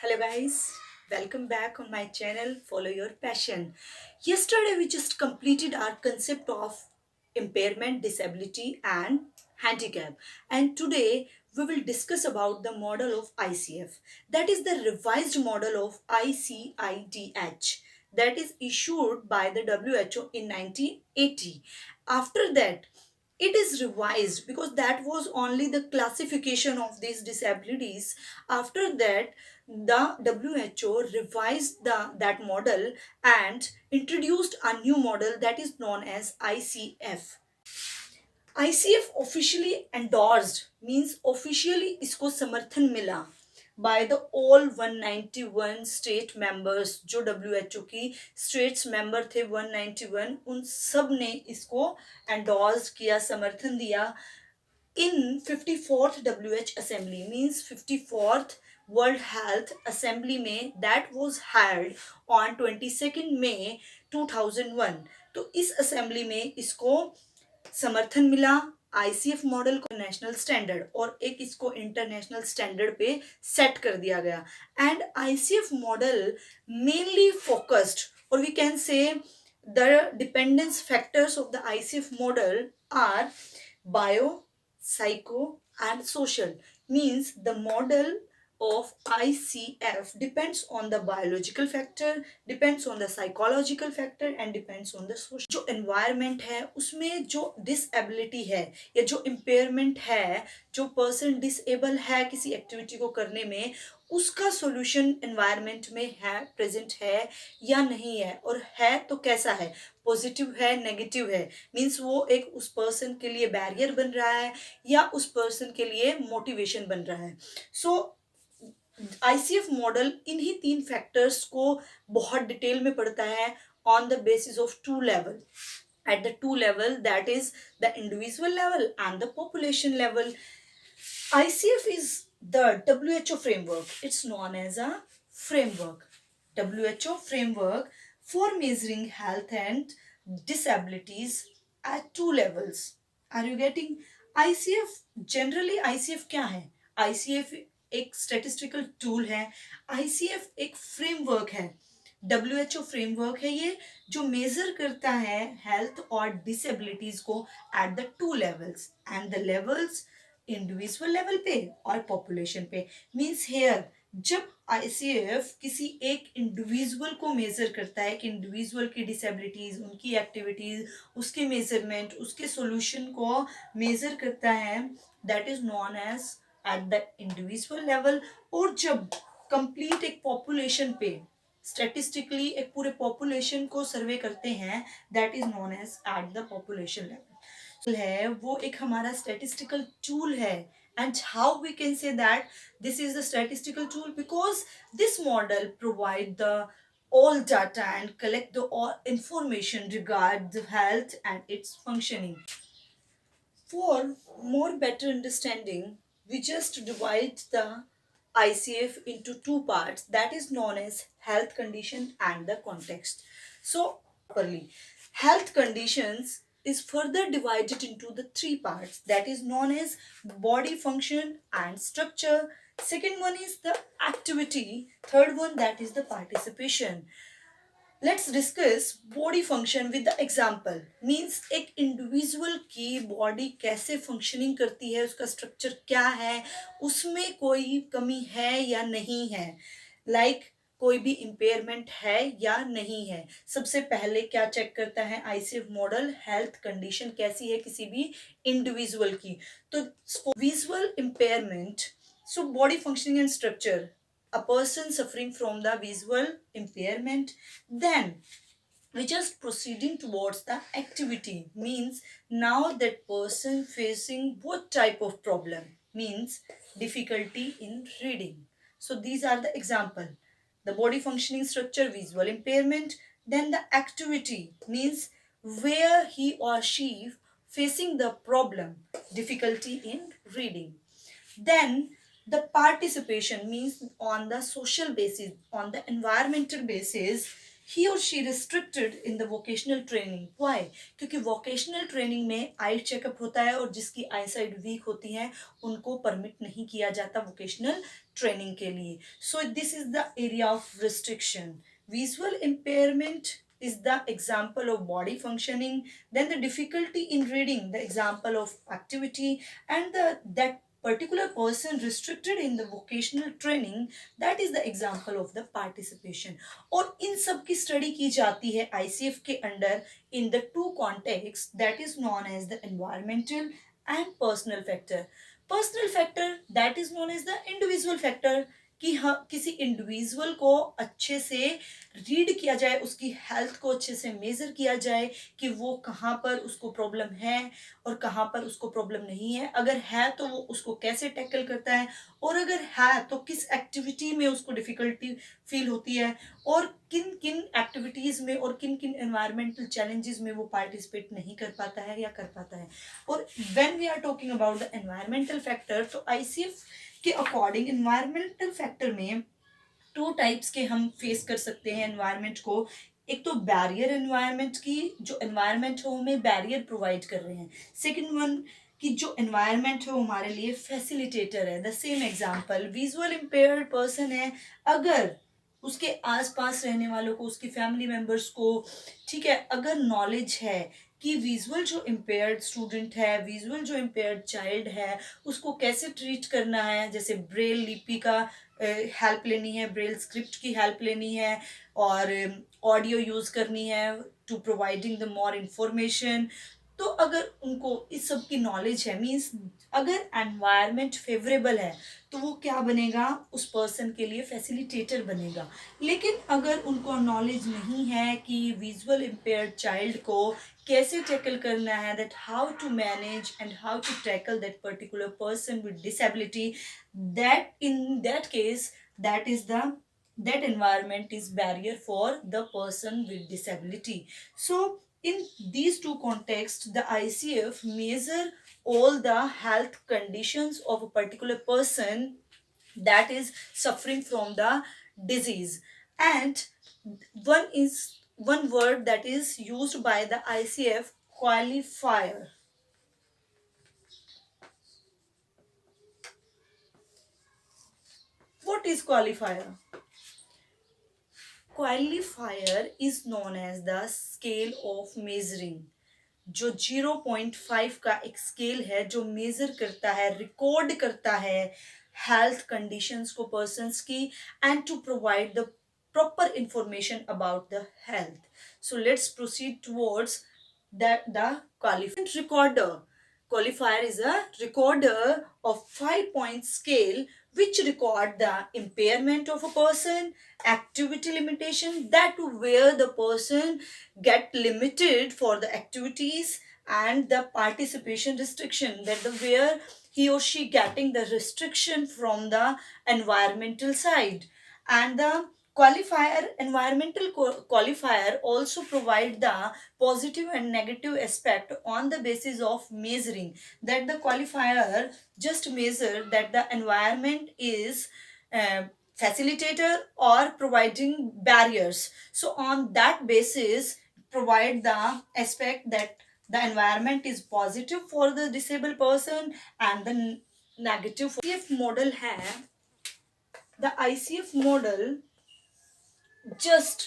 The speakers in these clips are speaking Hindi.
Hello guys, welcome back on my channel Follow Your Passion. Yesterday we just completed our concept of impairment, disability and handicap, and today we will discuss about the model of ICF, that is the revised model of ICIDH that is issued by the WHO in 1980. After that it is revised because that was only the classification of these disabilities. After that the WHO revised that model and introduced a new model that is known as ICF. ICF officially endorsed means officially इसको समर्थन मिला by the all 191 state members जो WHO की states member थे 191 उन सब ने इसको endorse किया समर्थन दिया in 54th WH Assembly means 54th World Health Assembly में that was held on 22nd May 2001. तो इस असेंबली में इसको समर्थन मिला आईसीएफ मॉडल को नेशनल स्टैंडर्ड और एक इसको इंटरनेशनल स्टैंडर्ड पे सेट कर दिया गया and ICF model mainly focused और we can say the dependence factors of the ICF model are bio psycho and social means the model of ICF depends on the biological factor, depends on the psychological factor and depends on the social. जो environment है उसमें जो disability है या जो impairment है जो person disable है किसी activity को करने में उसका solution environment में है present है या नहीं है और है तो कैसा है पॉजिटिव है नेगेटिव है मीन्स वो एक उस पर्सन के लिए बैरियर बन रहा है या उस पर्सन के लिए मोटिवेशन बन रहा है सो आईसीएफ मॉडल इन्हीं तीन फैक्टर्स को बहुत डिटेल में पढ़ता है on the basis of two level at the two level that is the individual level and the population level. ICF is the WHO framework. It's known as a framework. WHO framework for measuring health and disabilities at two levels. Are you getting? ICF generally ICF क्या है? ICF एक statistical tool है. ICF एक framework है. WHO फ्रेमवर्क है ये जो मेजर करता है हेल्थ और डिसेबिलिटीज को at the two levels and the levels individual level पे और पॉपुलेशन पे मींस हेयर जब आईसीएफ किसी एक इंडिविजुअल को मेजर करता है कि इंडिविजुअल की डिसेबिलिटीज उनकी एक्टिविटीज उसके मेजरमेंट उसके सॉल्यूशन को मेजर करता है that is known as at the individual level और जब कंप्लीट एक पॉपुलेशन पे स्टैटिस्टिकली एक पूरे पॉपुलेशन को सर्वे करते हैं that is known as at the population level है वो एक हमारा स्टैटिस्टिकल टूल है and how we can say that this is the statistical tool because this model provide the all data and collect the all information regarding the health and its functioning. For more better understanding we just divide the ICF into two parts that is known as health condition and the context. So properly health conditions is further divided into the three parts that is known as body function and structure. Second one is the activity. Third one that is the participation. Let's discuss body function with the example. Means एक individual की body कैसे functioning करती है उसका structure क्या है उसमें कोई कमी है या नहीं है like कोई भी इम्पेयरमेंट है या नहीं है सबसे पहले क्या चेक करता है आईसीएफ मॉडल हेल्थ कंडीशन कैसी है किसी भी इंडिविजुअल की तो visual impairment so body functioning and structure a person suffering from the visual impairment then we just proceeding towards the activity means now that person facing what type of problem means difficulty in reading so these are the example the body functioning structure visual impairment then the activity means where he or she facing the problem difficulty in reading then the participation means on the social basis on the environmental basis he or she restricted in the vocational training. Why? क्योंकि vocational training में आई चेकअप होता है और जिसकी आई साइड वीक होती है उनको परमिट नहीं किया जाता vocational training के लिए. So this is the area of restriction. Visual impairment is the example of body functioning, then the difficulty in reading the example of activity, and that particular person restricted in the vocational training, that is the example of the participation. और इन सब की स्टडी की जाती है आईसीएफ के under in the two context that is known as the environmental and personal factor. Personal factor that is known as the individual factor, कि हाँ किसी इंडिविजुअल को अच्छे से रीड किया जाए, उसकी हेल्थ को अच्छे से मेजर किया जाए कि वो कहाँ पर उसको प्रॉब्लम है और कहाँ पर उसको प्रॉब्लम नहीं है. अगर है तो वो उसको कैसे टैकल करता है, और अगर है तो किस एक्टिविटी में उसको डिफिकल्टी फील होती है, और किन किन एक्टिविटीज़ में और किन किन एनवायरमेंटल चैलेंजेस में वो पार्टिसिपेट नहीं कर पाता है या कर पाता है. और when we are talking about the environmental factor, तो आईसीएफ के अकॉर्डिंग एनवायरमेंटल फैक्टर में टू टाइप्स के हम फेस कर सकते हैं एनवायरनमेंट को. एक तो बैरियर एनवायरनमेंट की, जो एनवायरनमेंट हो हमें बैरियर प्रोवाइड कर रहे हैं. सेकंड वन कि जो एनवायरनमेंट है वो हमारे लिए फैसिलिटेटर है. The same example, visual impaired person है, अगर उसके आसपास रहने वालों को, उसकी फैमिली मेंबर्स को, ठीक है, अगर नॉलेज है कि विजुअल जो इम्पेयर्ड स्टूडेंट है, विजुअल जो इम्पेयर्ड चाइल्ड है, उसको कैसे ट्रीट करना है, जैसे ब्रेल लिपि का हेल्प लेनी है, ब्रेल स्क्रिप्ट की हेल्प लेनी है, और ऑडियो यूज़ करनी है to providing the more information. तो अगर उनको इस सब की नॉलेज है, मीन्स अगर एनवायरनमेंट फेवरेबल है तो वो क्या बनेगा, उस पर्सन के लिए फैसिलिटेटर बनेगा. लेकिन अगर उनको नॉलेज नहीं है कि विजुअल इम्पेयर्ड चाइल्ड को कैसे टैकल करना है, that how to manage and how to tackle that particular person with disability, that in that case that is the that environment is barrier for the person with disability. So in these two contexts, the ICF measure all the health conditions of a particular person that is suffering from the disease. And one word that is used by the ICF, qualifier. What is qualifier? Qualifier is known as the scale of measuring, जो 0.5 का एक स्केल है जो मेजर करता है, रिकॉर्ड करता है हेल्थ कंडीशंस को पर्सन्स की, and to provide the proper information about the health. So let's proceed towards that the qualified recorder. Qualifier is a recorder of 5-point scale which record the impairment of a person, activity limitation, that where the person get limited for the activities, and the participation restriction, that the where he or she getting the restriction from the environmental side. And the environmental qualifier also provide the positive and negative aspect on the basis of measuring, that the qualifier just measure that the environment is facilitator or providing barriers. So on that basis provide the aspect that the environment is positive for the disabled person and the negative for ICF model है. The ICF model just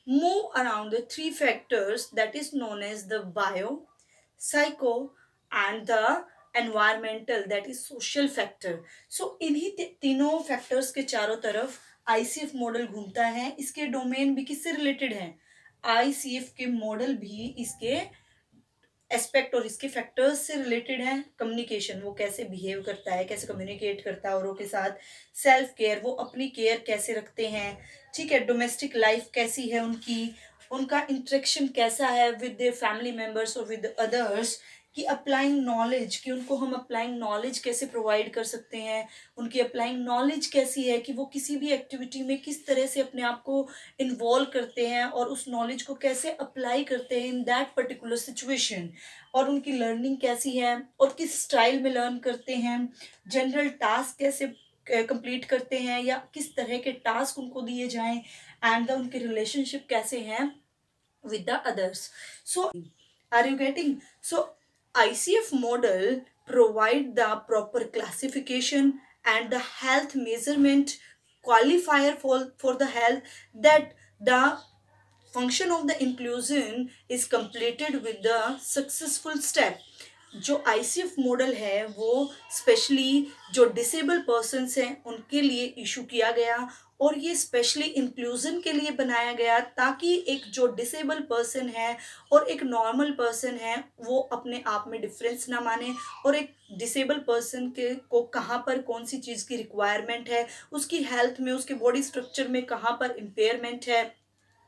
move around the three factors that is known as the bio, psycho and the environmental, that is social factor. So इन्हीं तीनों factors के चारों तरफ ICF मॉडल घूमता है. इसके डोमेन भी किससे रिलेटेड है, ICF के मॉडल भी इसके एस्पेक्ट और इसके फैक्टर्स से रिलेटेड है. कम्युनिकेशन, वो कैसे बिहेव करता है, कैसे कम्युनिकेट करता है औरों के साथ. सेल्फ केयर, वो अपनी केयर कैसे रखते हैं, ठीक है. डोमेस्टिक लाइफ कैसी है उनकी, उनका इंटरेक्शन कैसा है विद देयर फैमिली मेम्बर्स और विद अदर्स, कि अप्लाइंग नॉलेज, कि उनको हम अप्लाइंग नॉलेज कैसे प्रोवाइड कर सकते हैं, उनकी अप्लाइंग नॉलेज कैसी है, कि वो किसी भी एक्टिविटी में किस तरह से अपने आप को इन्वॉल्व करते हैं और उस नॉलेज को कैसे अप्लाई करते हैं इन दैट पर्टिकुलर सिचुएशन, और उनकी लर्निंग कैसी है और किस स्टाइल में लर्न करते हैं, जनरल टास्क कैसे कंप्लीट करते हैं या किस तरह के टास्क उनको दिए जाएं, एंड उनके रिलेशनशिप कैसे हैं with the others. So are you getting? So ICF model provide the proper classification and the health measurement qualifier for the health, that the function of the inclusion is completed with the successful step. जो आईसीएफ मॉडल है वो स्पेशली जो डिसेबल पर्सन्स हैं उनके लिए इशू किया गया, और ये स्पेशली इंक्लूजन के लिए बनाया गया, ताकि एक जो डिसेबल पर्सन है और एक नॉर्मल पर्सन है वो अपने आप में डिफरेंस ना माने, और एक डिसेबल पर्सन के को कहाँ पर कौन सी चीज़ की रिक्वायरमेंट है, उसकी हेल्थ में, उसके बॉडी स्ट्रक्चर में कहाँ पर इम्पेयरमेंट है,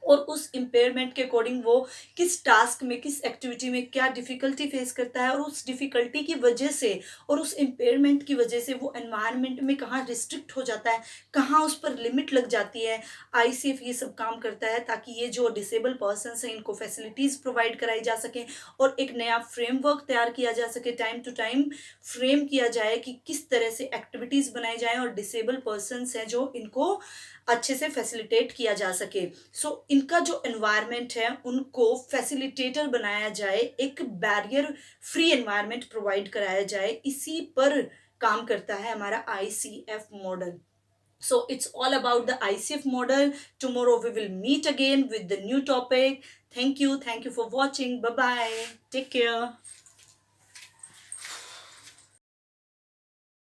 और उस इम्पेयरमेंट के अकॉर्डिंग वो किस टास्क में, किस एक्टिविटी में क्या डिफ़िकल्टी फेस करता है, और उस डिफ़िकल्टी की वजह से और उस इम्पेयरमेंट की वजह से वो एनवायरनमेंट में कहाँ रिस्ट्रिक्ट हो जाता है, कहाँ उस पर लिमिट लग जाती है। आईसीएफ ये सब काम करता है ताकि ये जो डिसेबल पर्सन्स हैं इनको फैसिलिटीज़ प्रोवाइड कराई जा सकें, और एक नया फ्रेमवर्क तैयार किया जा सके, टाइम टू टाइम फ्रेम किया जाए कि किस तरह से एक्टिविटीज़ बनाई जाएँ और डिसेबल पर्सन्स हैं जो इनको अच्छे से फैसिलिटेट किया जा सके। सो इनका जो एनवायरनमेंट है उनको फैसिलिटेटर बनाया जाए, एक बैरियर फ्री एनवायरनमेंट प्रोवाइड कराया जाए, इसी पर काम करता है हमारा ICF model. So it's all about the ICF model. Tomorrow we will meet again with the new topic. Thank you for watching. Bye bye. Take care.